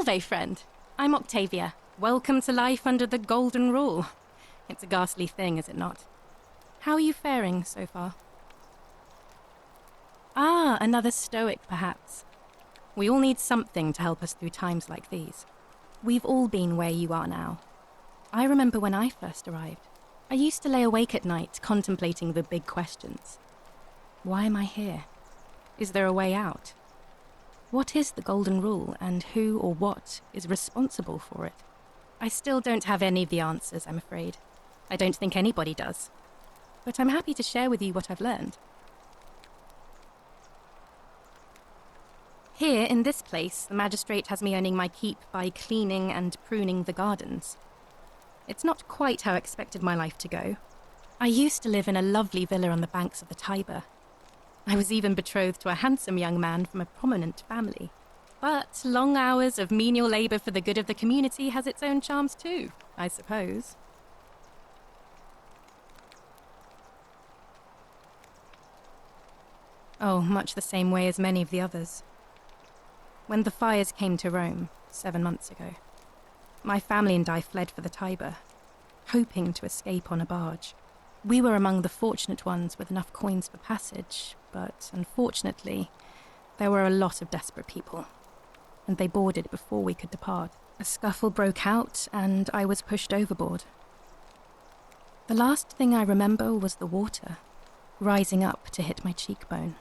Salve, friend. I'm Octavia. Welcome to life under the Golden Rule. It's a ghastly thing, is it not? How are you faring so far? Ah, another stoic, perhaps. We all need something to help us through times like these. We've all been where you are now. I remember when I first arrived. I used to lay awake at night contemplating the big questions. Why am I here? Is there a way out? What is the Golden Rule, and who or what is responsible for it? I still don't have any of the answers, I'm afraid. I don't think anybody does. But I'm happy to share with you what I've learned. Here, in this place, the magistrate has me earning my keep by cleaning and pruning the gardens. It's not quite how I expected my life to go. I used to live in a lovely villa on the banks of the Tiber. I was even betrothed to a handsome young man from a prominent family. But long hours of menial labour for the good of the community has its own charms too, I suppose. Oh, much the same way as many of the others. When the fires came to Rome 7 months ago, my family and I fled for the Tiber, hoping to escape on a barge. We were among the fortunate ones with enough coins for passage, but unfortunately, there were a lot of desperate people, and they boarded before we could depart. A scuffle broke out, and I was pushed overboard. The last thing I remember was the water, rising up to hit my cheekbone.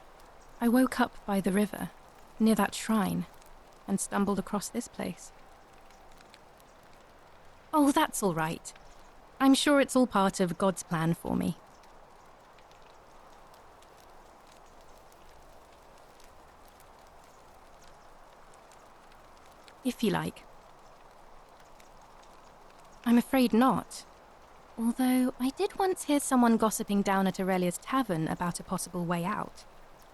I woke up by the river, near that shrine, and stumbled across this place. Oh, that's all right. I'm sure it's all part of God's plan for me. If you like. I'm afraid not. Although I did once hear someone gossiping down at Aurelia's tavern about a possible way out.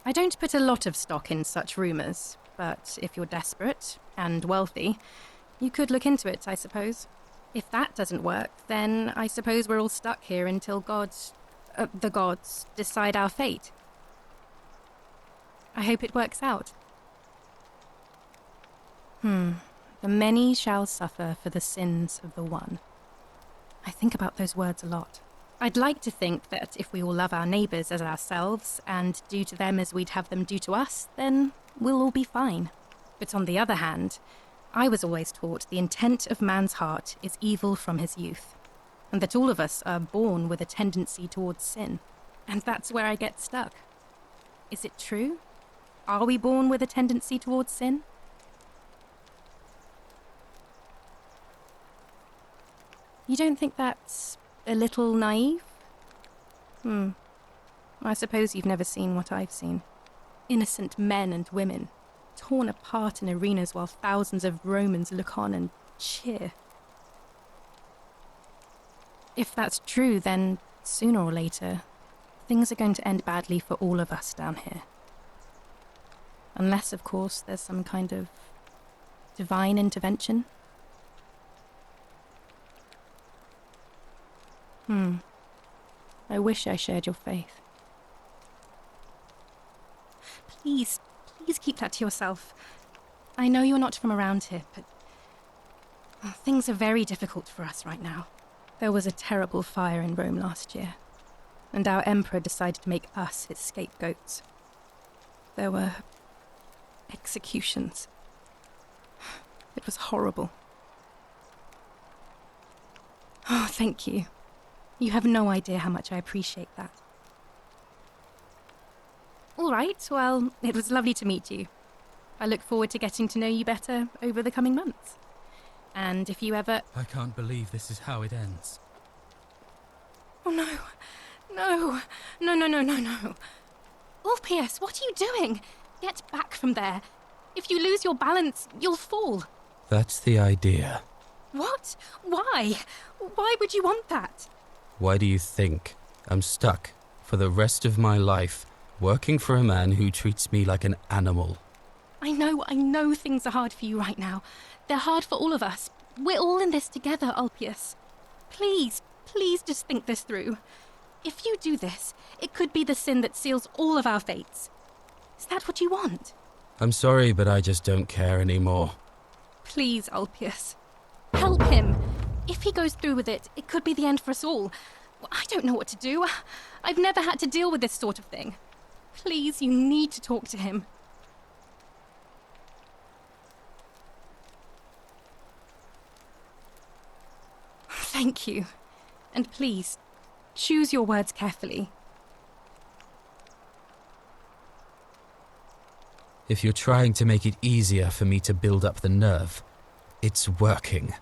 I don't put a lot of stock in such rumours, but if you're desperate and wealthy, you could look into it, I suppose. If that doesn't work, then I suppose we're all stuck here until the gods decide our fate. I hope it works out. The many shall suffer for the sins of the one. I think about those words a lot. I'd like to think that if we all love our neighbours as ourselves and do to them as we'd have them do to us, then we'll all be fine. But on the other hand, I was always taught the intent of man's heart is evil from his youth, and that all of us are born with a tendency towards sin. And that's where I get stuck. Is it true? Are we born with a tendency towards sin? You don't think that's a little naive? I suppose you've never seen what I've seen. Innocent men and women, torn apart in arenas while thousands of Romans look on and cheer. If that's true, then sooner or later, things are going to end badly for all of us down here. Unless, of course, there's some kind of divine intervention. I wish I shared your faith. Please keep that to yourself. I know you're not from around here, but things are very difficult for us right now. There was a terrible fire in Rome last year, and our emperor decided to make us his scapegoats. There were executions. It was horrible. Oh, thank you. You have no idea how much I appreciate that. All right, well, it was lovely to meet you. I look forward to getting to know you better over the coming months. And if you ever... I can't believe this is how it ends. Oh, no. No. No, no, no, no, no. Ulpius, what are you doing? Get back from there. If you lose your balance, you'll fall. That's the idea. What? Why? Why would you want that? Why do you think I'm stuck for the rest of my life working for a man who treats me like an animal? I know things are hard for you right now. They're hard for all of us. We're all in this together, Ulpius. Please just think this through. If you do this, it could be the sin that seals all of our fates. Is that what you want? I'm sorry, but I just don't care anymore. Please, Ulpius. Help him. If he goes through with it, it could be the end for us all. I don't know what to do. I've never had to deal with this sort of thing. Please, you need to talk to him. Thank you. And please, choose your words carefully. If you're trying to make it easier for me to build up the nerve, it's working.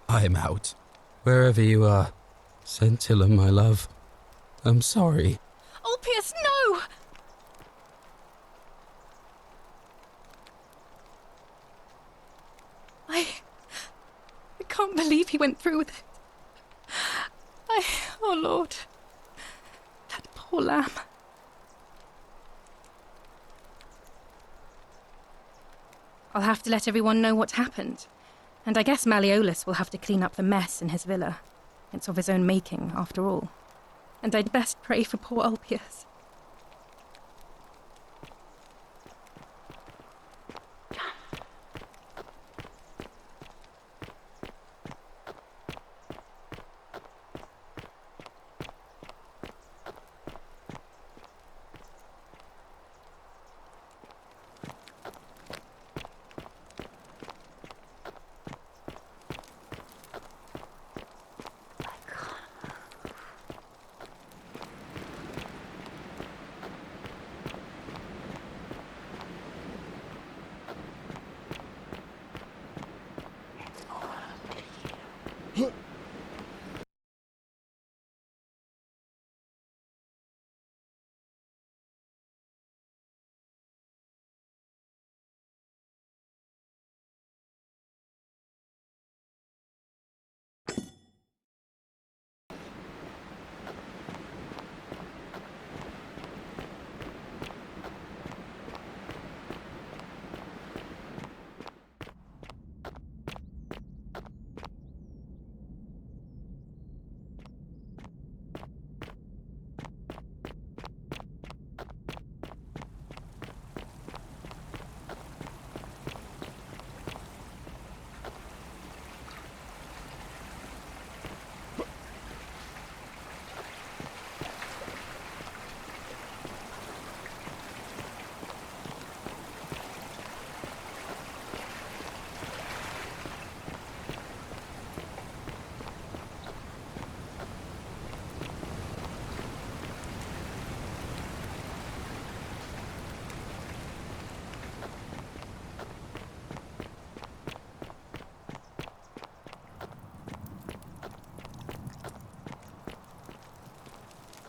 I'm out. Wherever you are. Scintilla, my love. I'm sorry. Ulpius, no! I can't believe he went through with it. Oh Lord. That poor lamb. I'll have to let everyone know what happened. And I guess Malleolus will have to clean up the mess in his villa. It's of his own making, after all. And I'd best pray for poor Ulpius.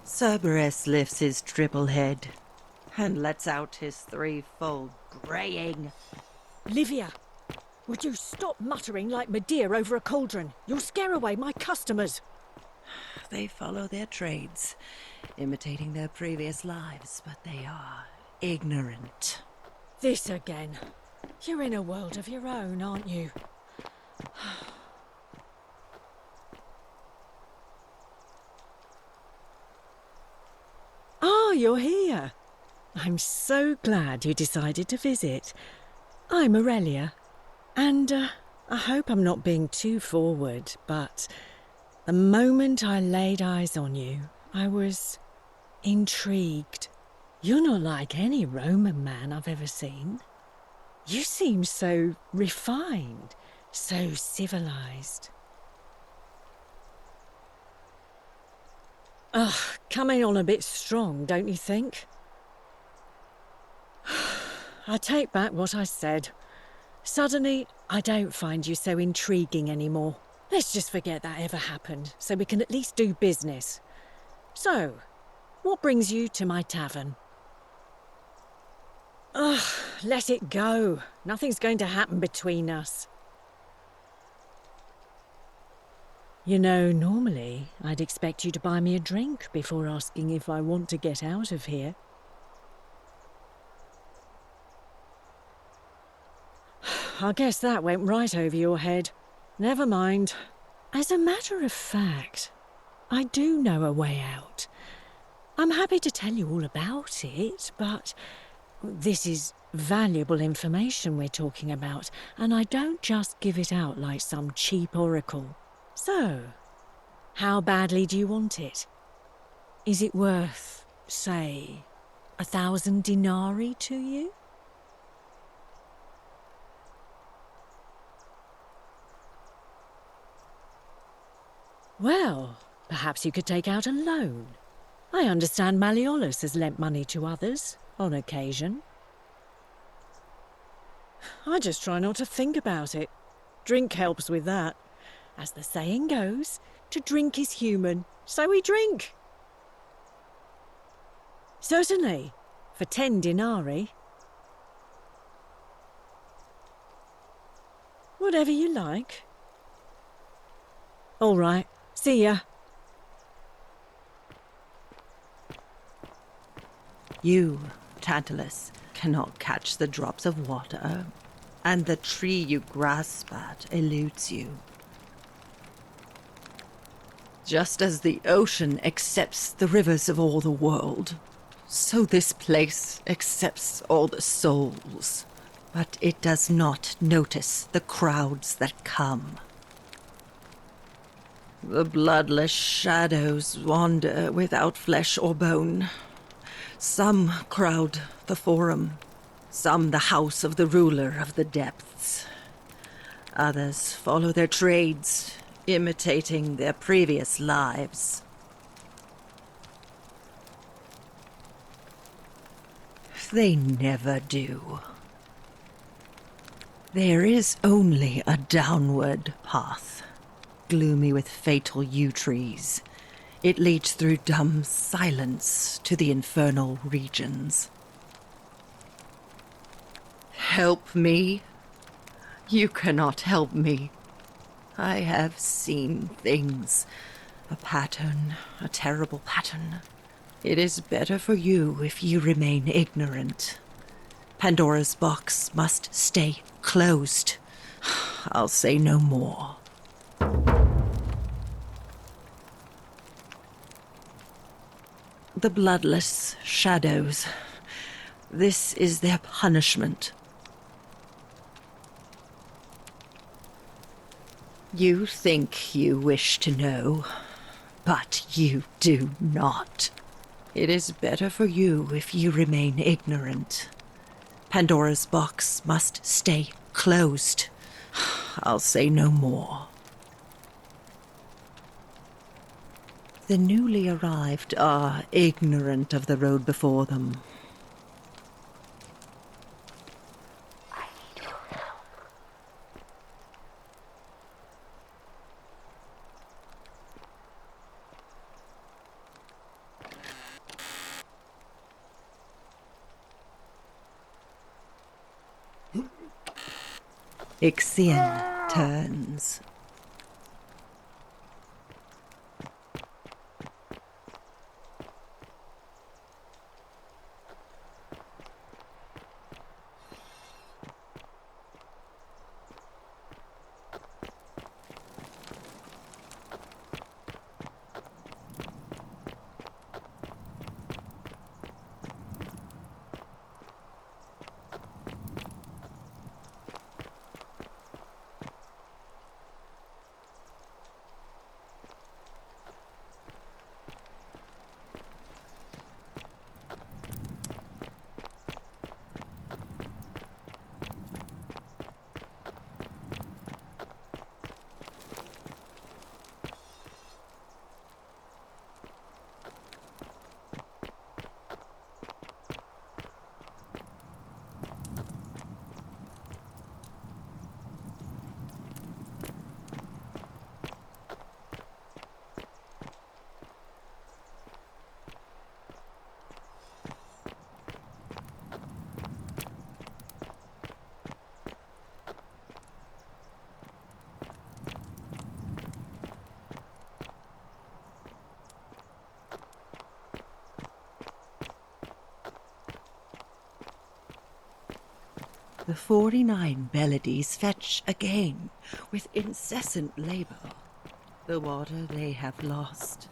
Cerberus lifts his triple head and lets out his threefold braying. Livia, would you stop muttering like Medea over a cauldron? You'll scare away my customers. They follow their trades, imitating their previous lives, but they are ignorant. This again. You're in a world of your own, aren't you? Ah, you're here. I'm so glad you decided to visit. I'm Aurelia, and I hope I'm not being too forward, but the moment I laid eyes on you, I was intrigued. You're not like any Roman man I've ever seen. You seem so refined, so civilized. Ugh, coming on a bit strong, don't you think? I take back what I said. Suddenly, I don't find you so intriguing anymore. Let's just forget that ever happened, so we can at least do business. So, what brings you to my tavern? Ugh, let it go. Nothing's going to happen between us. You know, normally, I'd expect you to buy me a drink before asking if I want to get out of here. I guess that went right over your head. Never mind. As a matter of fact, I do know a way out. I'm happy to tell you all about it, but This is valuable information we're talking about, and I don't just give it out like some cheap oracle. So, how badly do you want it? Is it worth, say, 1,000 denarii to you? Well, perhaps you could take out a loan. I understand Malleolus has lent money to others, on occasion. I just try not to think about it. Drink helps with that. As the saying goes, to drink is human, so we drink. Certainly, for 10 denarii. Whatever you like. All right, see ya. You, Tantalus, cannot catch the drops of water, and the tree you grasp at eludes you. Just as the ocean accepts the rivers of all the world, so this place accepts all the souls, but it does not notice the crowds that come. The bloodless shadows wander without flesh or bone. Some crowd the forum, some the house of the ruler of the depths. Others follow their trades, imitating their previous lives. They never do. There is only a downward path, gloomy with fatal yew trees. It leads through dumb silence to the infernal regions. Help me? You cannot help me. I have seen things. A pattern, a terrible pattern. It is better for you if you remain ignorant. Pandora's box must stay closed. I'll say no more. The bloodless shadows. This is their punishment. You think you wish to know, but you do not. It is better for you if you remain ignorant. Pandora's box must stay closed. I'll say no more. The newly arrived are ignorant of the road before them. I need your help. Ixion turns. The 49 Bellides fetch again, with incessant labor, the water they have lost.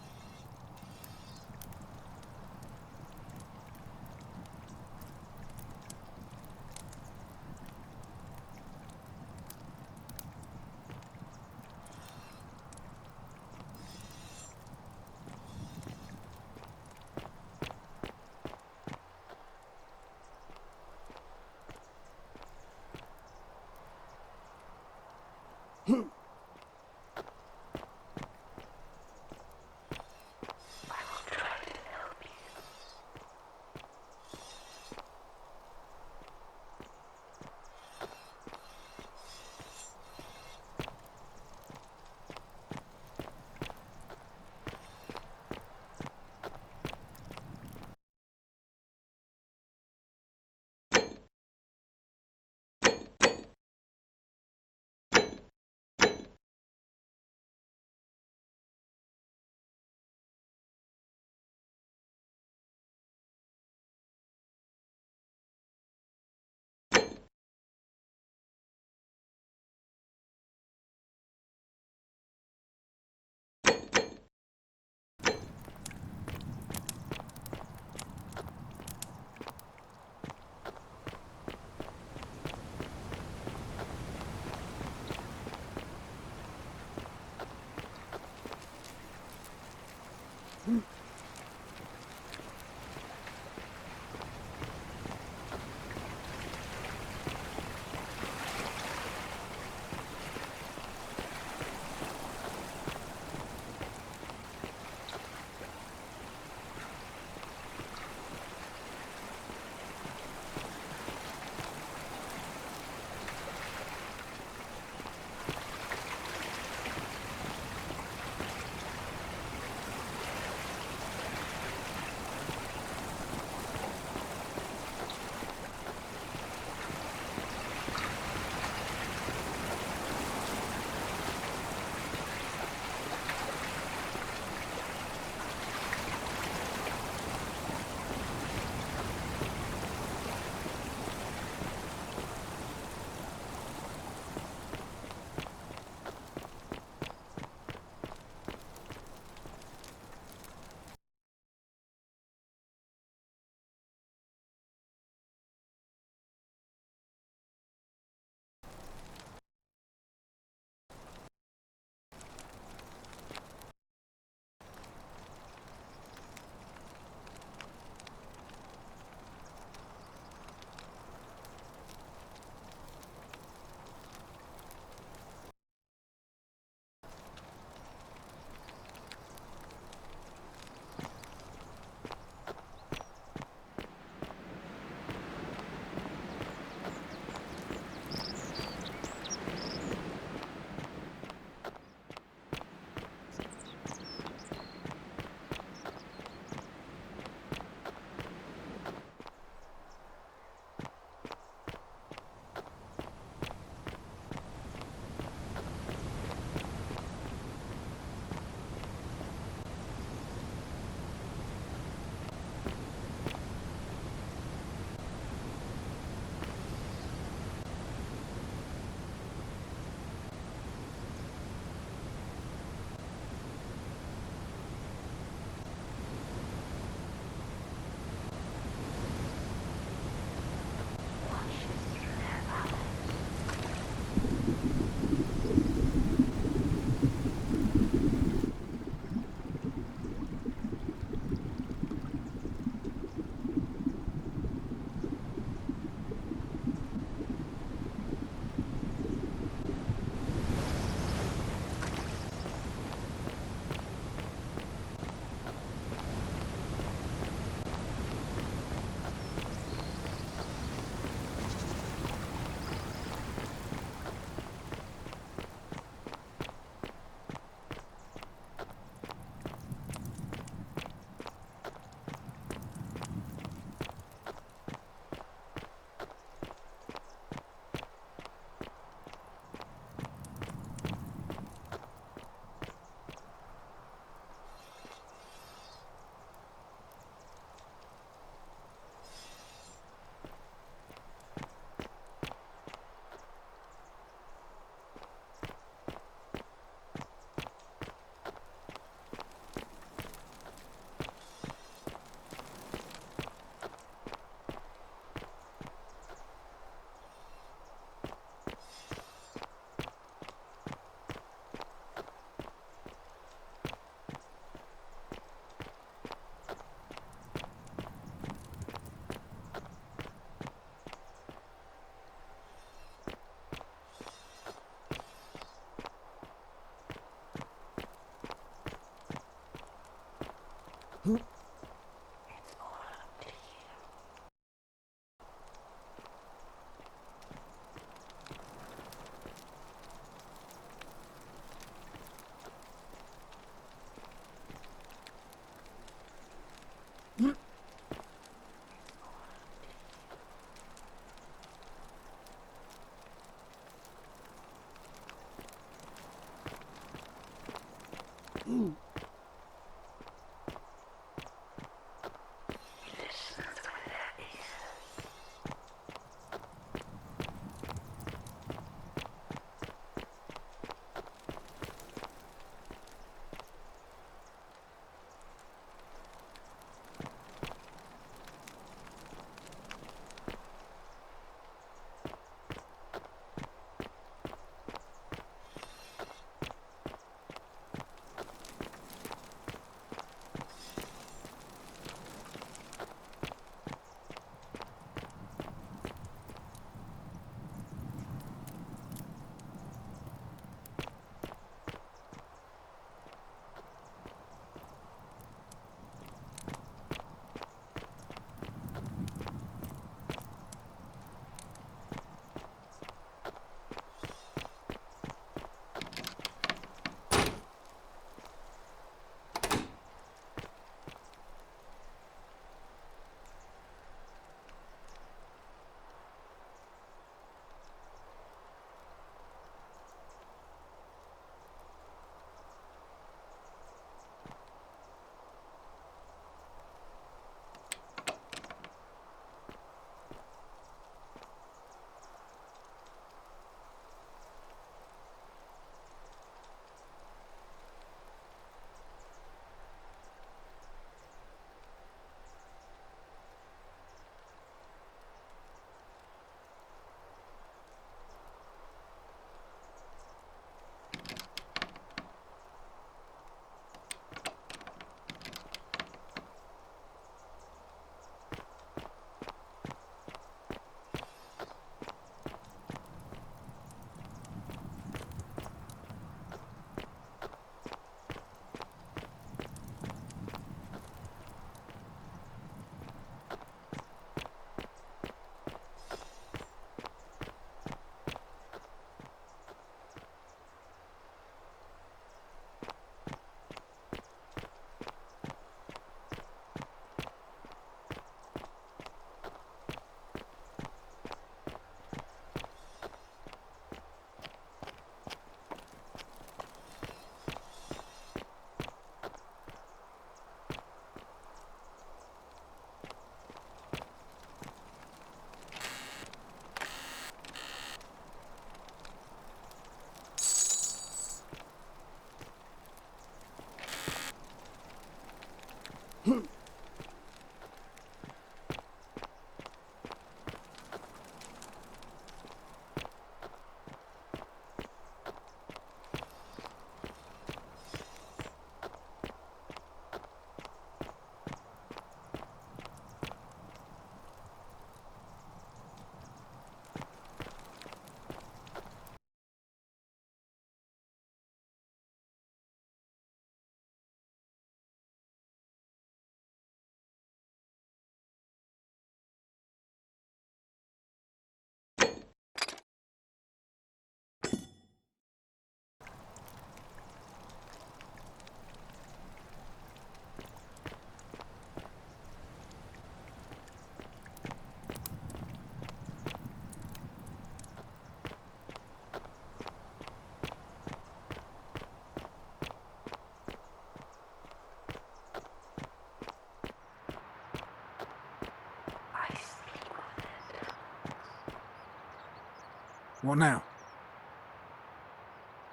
What now?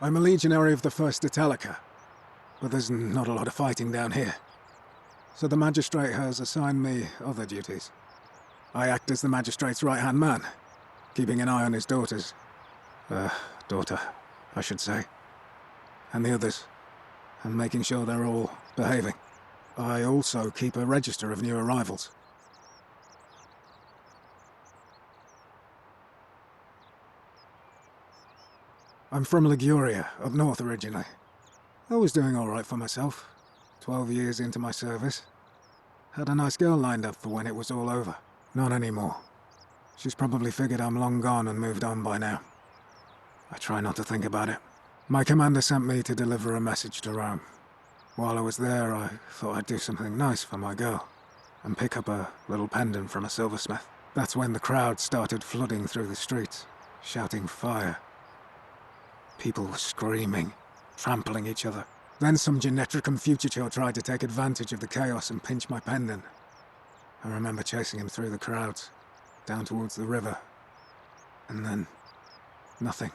I'm a legionary of the 1st Italica, but there's not a lot of fighting down here. So the Magistrate has assigned me other duties. I act as the Magistrate's right-hand man, keeping an eye on his daughters. Daughter, I should say. And the others, and making sure they're all behaving. I also keep a register of new arrivals. I'm from Liguria, up north originally. I was doing all right for myself. 12 years into my service. Had a nice girl lined up for when it was all over. Not anymore. She's probably figured I'm long gone and moved on by now. I try not to think about it. My commander sent me to deliver a message to Rome. While I was there, I thought I'd do something nice for my girl, and pick up a little pendant from a silversmith. That's when the crowd started flooding through the streets, shouting fire. People were screaming, trampling each other. Then some Genetricum Fugitor tried to take advantage of the chaos and pinch my pendant. I remember chasing him through the crowds, down towards the river. And then, nothing.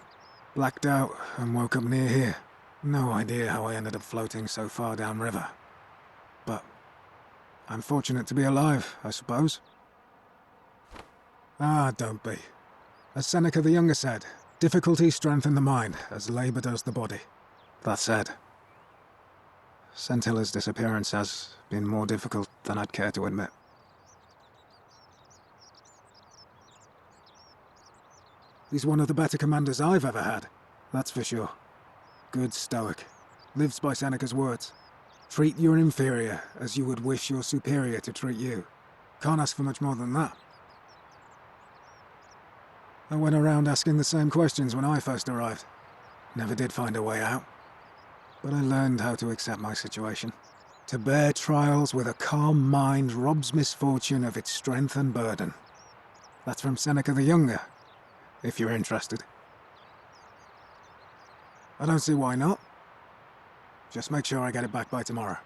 Blacked out and woke up near here. No idea how I ended up floating so far downriver. But I'm fortunate to be alive, I suppose. Ah, don't be. As Seneca the Younger said, difficulty strengthens the mind, as labour does the body. That said, Sentilla's disappearance has been more difficult than I'd care to admit. He's one of the better commanders I've ever had, that's for sure. Good stoic. Lives by Seneca's words. Treat your inferior as you would wish your superior to treat you. Can't ask for much more than that. I went around asking the same questions when I first arrived. Never did find a way out. But I learned how to accept my situation. To bear trials with a calm mind robs misfortune of its strength and burden. That's from Seneca the Younger, if you're interested. I don't see why not. Just make sure I get it back by tomorrow.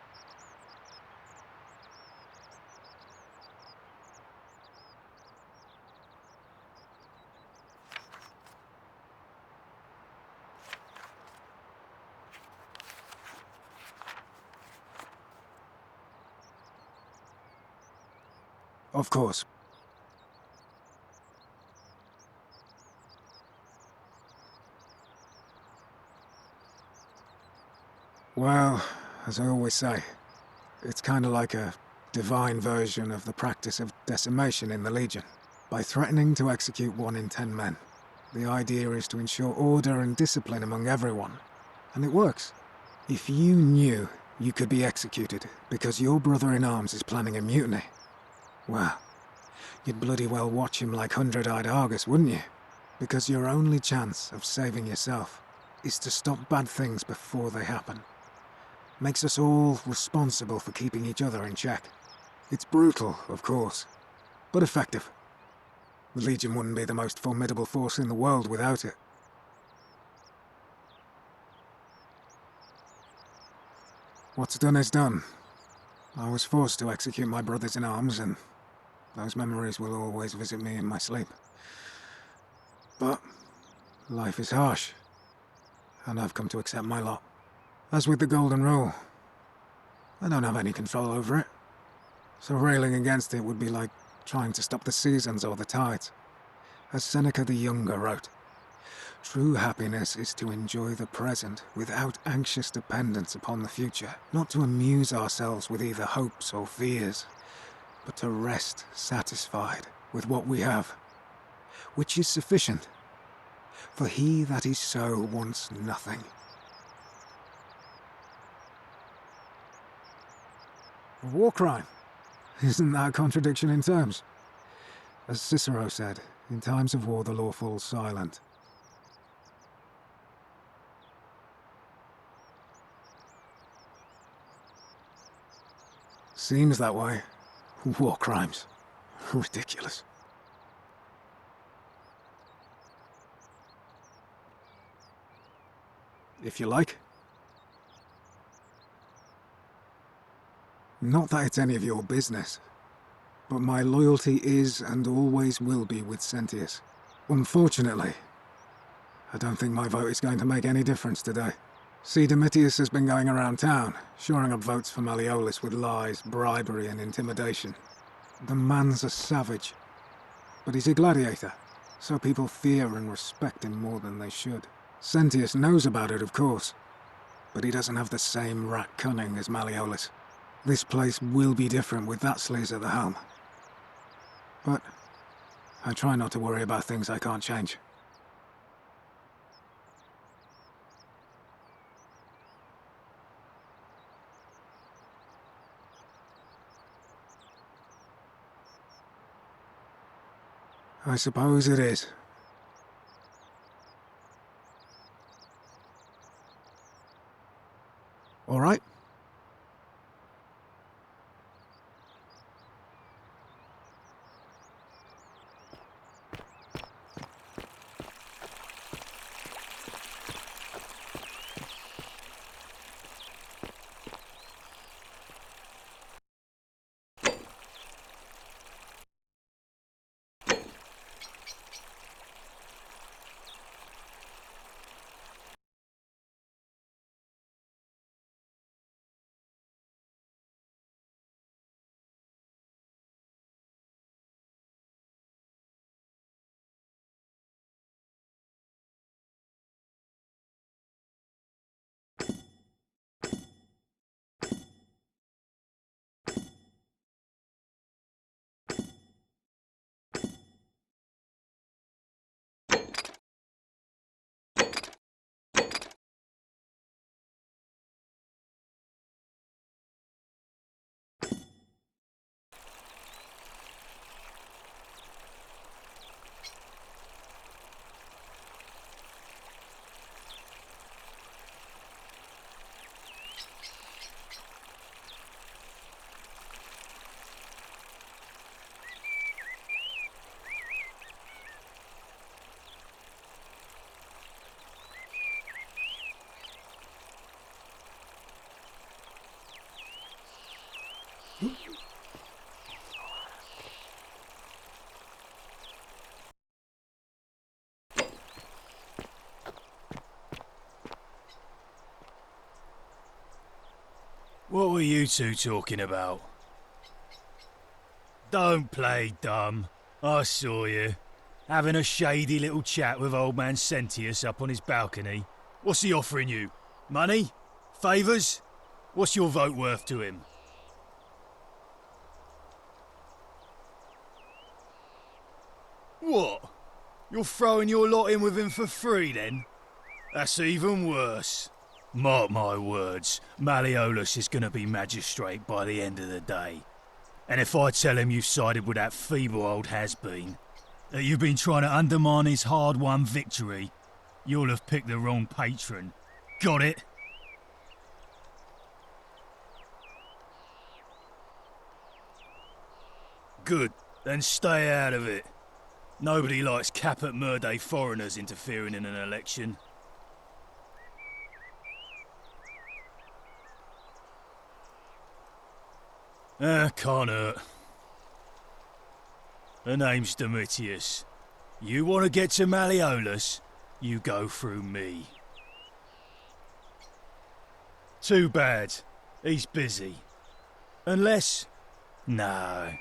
Of course. Well, as I always say, it's kinda like a divine version of the practice of decimation in the Legion. By threatening to execute 1 in 10 men, the idea is to ensure order and discipline among everyone. And it works. If you knew you could be executed because your brother-in-arms is planning a mutiny, well, you'd bloody well watch him like hundred-eyed Argus, wouldn't you? Because your only chance of saving yourself is to stop bad things before they happen. Makes us all responsible for keeping each other in check. It's brutal, of course, but effective. The Legion wouldn't be the most formidable force in the world without it. What's done is done. I was forced to execute my brothers-in-arms, and those memories will always visit me in my sleep. But life is harsh, and I've come to accept my lot. As with the Golden Rule, I don't have any control over it, so railing against it would be like trying to stop the seasons or the tides. As Seneca the Younger wrote, true happiness is to enjoy the present without anxious dependence upon the future, not to amuse ourselves with either hopes or fears, but to rest satisfied with what we have, which is sufficient. For he that is so wants nothing. A war crime? Isn't that a contradiction in terms? As Cicero said, in times of war the law falls silent. Seems that way. War crimes. Ridiculous. If you like. Not that it's any of your business, but my loyalty is and always will be with Sentius. Unfortunately, I don't think my vote is going to make any difference today. See, Domitius has been going around town, shoring up votes for Malleolus with lies, bribery, and intimidation. The man's a savage, but he's a gladiator, so people fear and respect him more than they should. Sentius knows about it, of course, but he doesn't have the same rat cunning as Malleolus. This place will be different with that sleaze at the helm. But I try not to worry about things I can't change. I suppose it is. All right. What were you two talking about? Don't play dumb. I saw you. Having a shady little chat with old man Sentius up on his balcony. What's he offering you? Money? Favours? What's your vote worth to him? What? You're throwing your lot in with him for free then? That's even worse. Mark my words, Malleolus is going to be magistrate by the end of the day. And if I tell him you've sided with that feeble old has-been, that you've been trying to undermine his hard-won victory, you'll have picked the wrong patron. Got it? Good, then stay out of it. Nobody likes Caput Murdae foreigners interfering in an election. Can't hurt. The name's Domitius. You want to get to Malleolus, you go through me. Too bad. He's busy. Unless... No.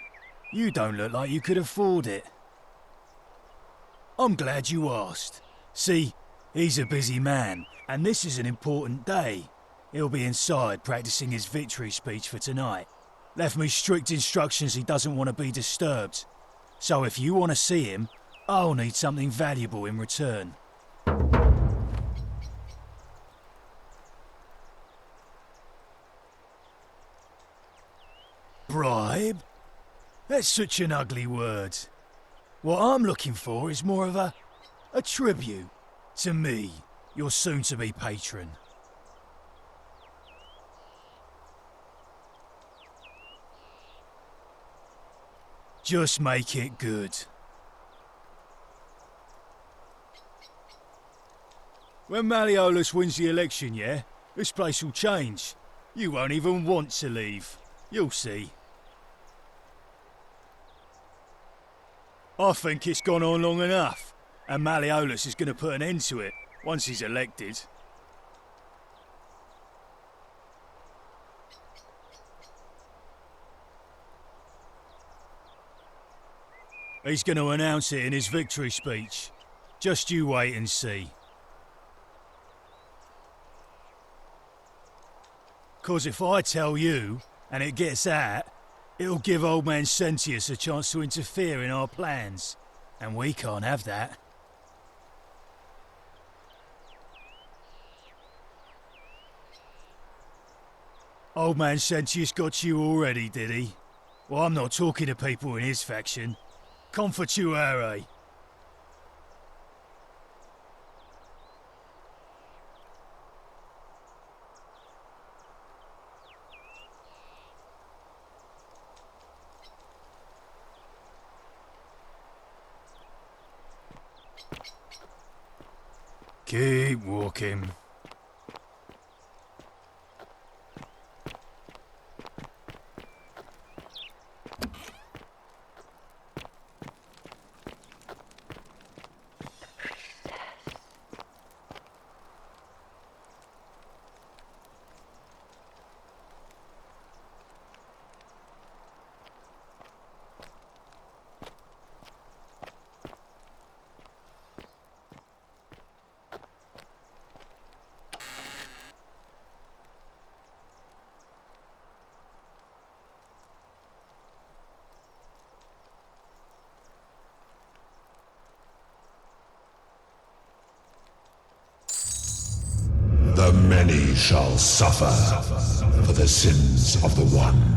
You don't look like you could afford it. I'm glad you asked. See, he's a busy man, and this is an important day. He'll be inside practicing his victory speech for tonight. Left me strict instructions he doesn't want to be disturbed. So if you want to see him, I'll need something valuable in return. Bribe? That's such an ugly word. What I'm looking for is more of a tribute to me, your soon-to-be patron. Just make it good. When Malleolus wins the election, yeah, this place will change. You won't even want to leave. You'll see. I think it's gone on long enough, and Malleolus is going to put an end to it once he's elected. He's going to announce it in his victory speech. Just you wait and see. 'Cause if I tell you, and it gets out, it'll give old man Sentius a chance to interfere in our plans. And we can't have that. Old man Sentius got you already, did he? Well, I'm not talking to people in his faction. Confituare. Keep walking. The many shall suffer for the sins of the one.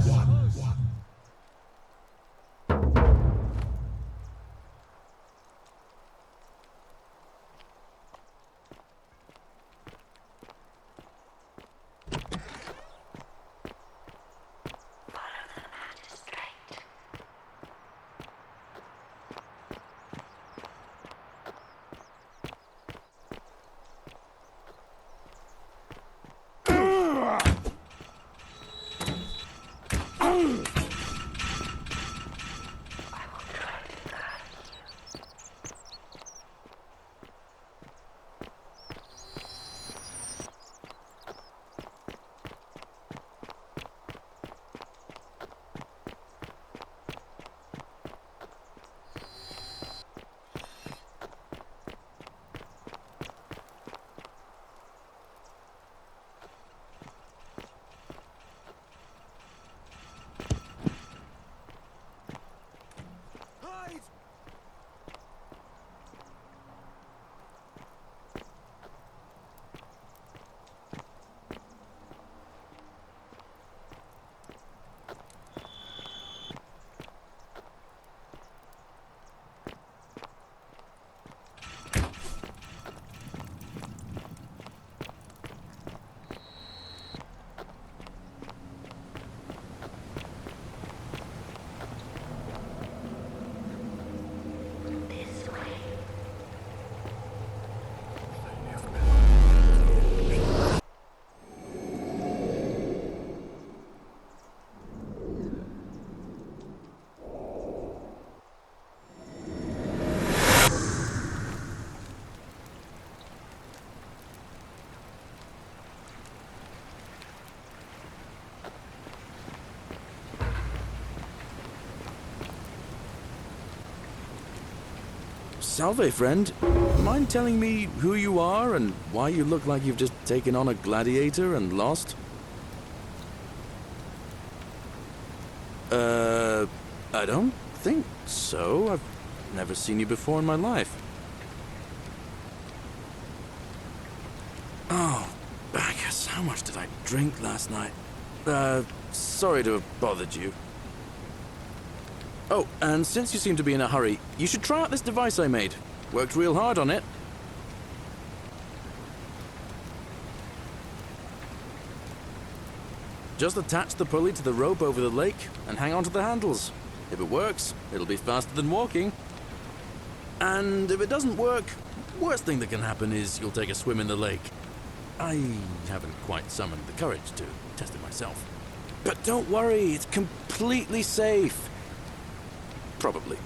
Salve, friend. Mind telling me who you are and why you look like you've just taken on a gladiator and lost? I don't think so. I've never seen you before in my life. Oh, Bacchus, how much did I drink last night? Sorry to have bothered you. Oh, and since you seem to be in a hurry, you should try out this device I made. Worked real hard on it. Just attach the pulley to the rope over the lake and hang on to the handles. If it works, it'll be faster than walking. And if it doesn't work, worst thing that can happen is you'll take a swim in the lake. I haven't quite summoned the courage to test it myself. But don't worry, it's completely safe. Probably.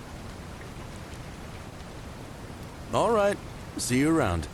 All right, see you around.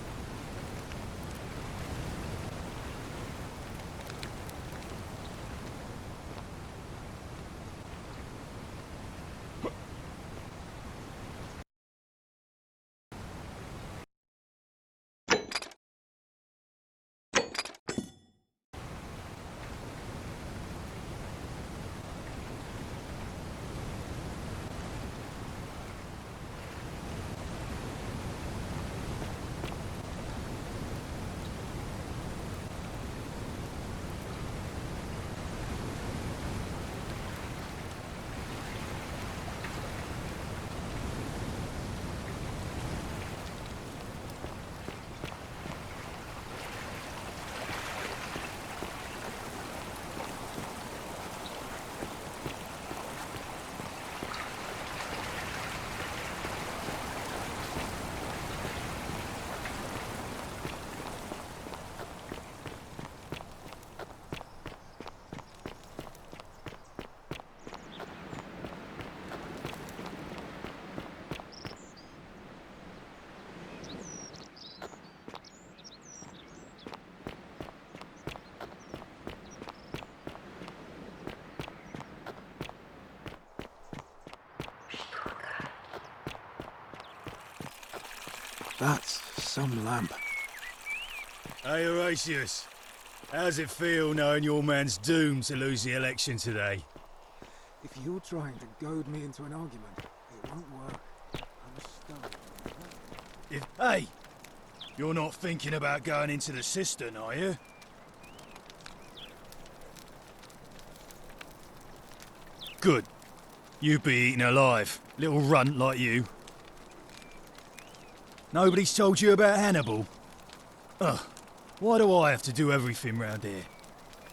That's some lamp. Hey, Horatius. How's it feel knowing your man's doomed to lose the election today? If you're trying to goad me into an argument, it won't work. I'm stuck. Hey! You're not thinking about going into the cistern, are you? Good. You'd be eaten alive. Little runt like you. Nobody's told you about Hannibal? Ugh. Why do I have to do everything round here?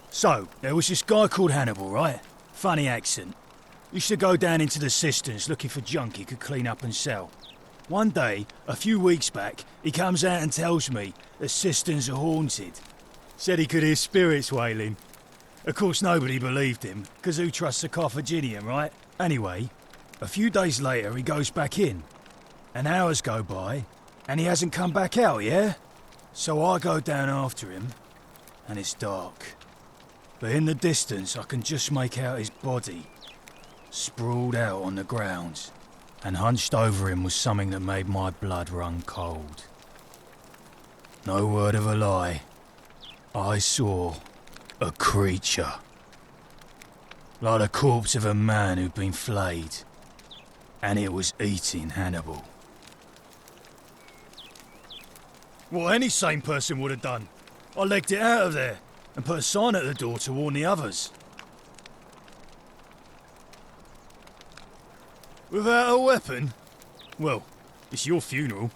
So, there was this guy called Hannibal, right? Funny accent. Used to go down into the cisterns looking for junk he could clean up and sell. One day, a few weeks back, he comes out and tells me the cisterns are haunted. Said he could hear spirits wailing. Of course, nobody believed him, because who trusts a Carthaginian, right? Anyway, a few days later, he goes back in. And hours go by, and he hasn't come back out, yeah? So I go down after him, and it's dark. But in the distance, I can just make out his body, sprawled out on the ground. And hunched over him was something that made my blood run cold. No word of a lie. I saw a creature. Like the corpse of a man who'd been flayed. And it was eating Hannibal. What any sane person would have done. I legged it out of there and put a sign at the door to warn the others. Without a weapon? Well, it's your funeral.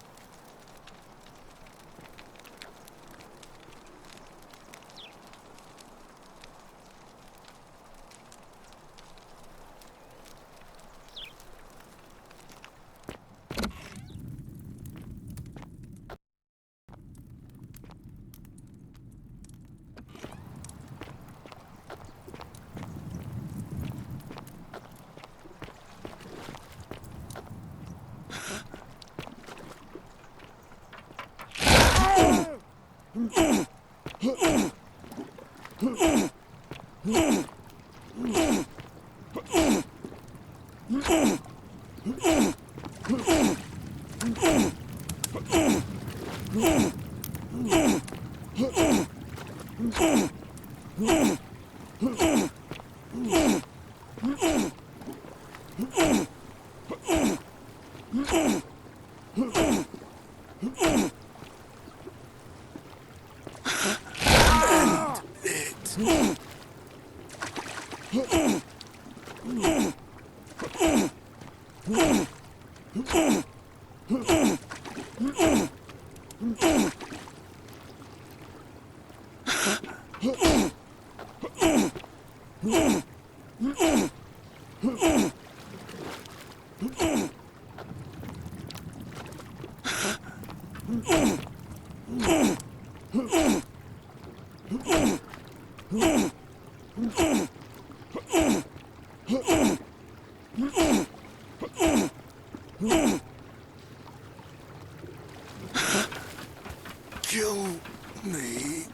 Kill me.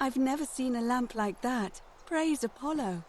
I've never seen a lamp like that. Praise Apollo.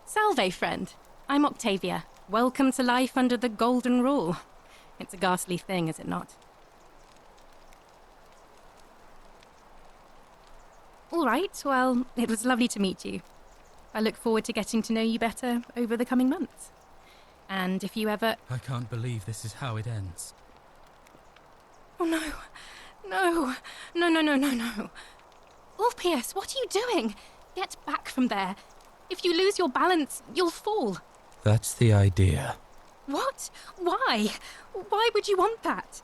Salve, friend. I'm Octavia. Welcome to life under the Golden Rule. It's a ghastly thing, is it not? All right, well, it was lovely to meet you. I look forward to getting to know you better over the coming months. And if you ever... I can't believe this is how it ends. Oh, no. No. No, no, no, no, no. Ulpius, what are you doing? Get back from there. If you lose your balance, you'll fall. That's the idea. What? Why? Why would you want that?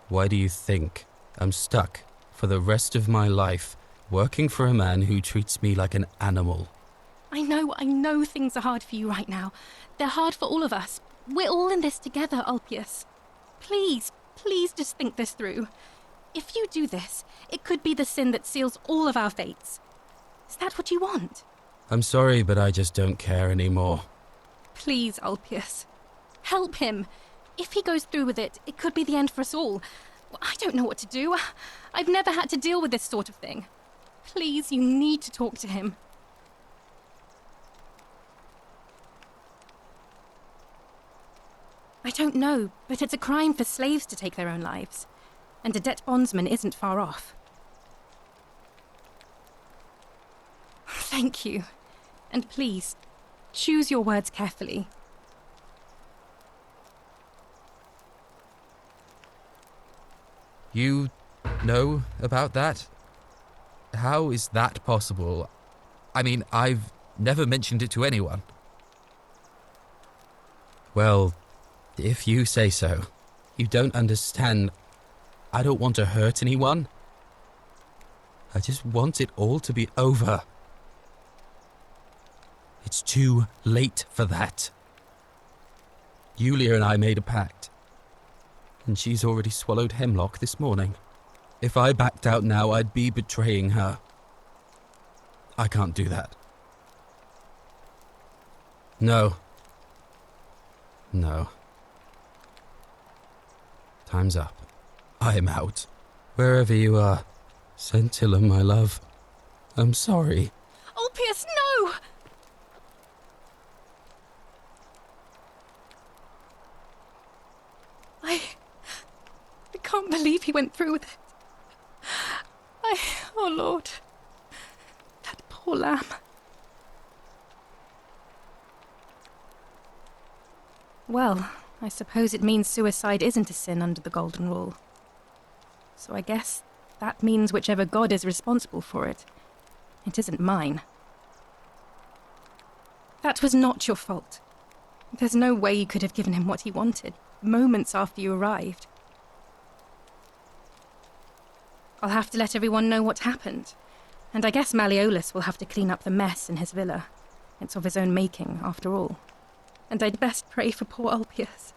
Why do you think I'm stuck for the rest of my life working for a man who treats me like an animal? I know things are hard for you right now. They're hard for all of us. We're all in this together, Ulpius. Please, please just think this through. If you do this, it could be the sin that seals all of our fates. Is that what you want? I'm sorry, but I just don't care anymore. Please, Ulpius. Help him. If he goes through with it, it could be the end for us all. I don't know what to do. I've never had to deal with this sort of thing. Please, you need to talk to him. I don't know, but it's a crime for slaves to take their own lives. And a debt bondsman isn't far off. Thank you. And please, Choose your words carefully. You know about that? How is that possible? I mean, I've never mentioned it to anyone. Well, if you say so. You don't understand. I don't want to hurt anyone. I just want it all to be over. It's too late for that. Yulia and I made a pact, and she's already swallowed hemlock this morning. If I backed out now, I'd be betraying her. I can't do that. No. No. Time's up. I'm out. Wherever you are, Scintilla, my love, I'm sorry. Ulpius, no! I can't believe he went through with it. Oh Lord. That poor lamb. Well, I suppose it means suicide isn't a sin under the Golden Rule. So I guess that means whichever god is responsible for it, it isn't mine. That was not your fault. There's no way you could have given him what he wanted, moments after you arrived. I'll have to let everyone know what happened, and I guess Malleolus will have to clean up the mess in his villa. It's of his own making, after all. And I'd best pray for poor Ulpius.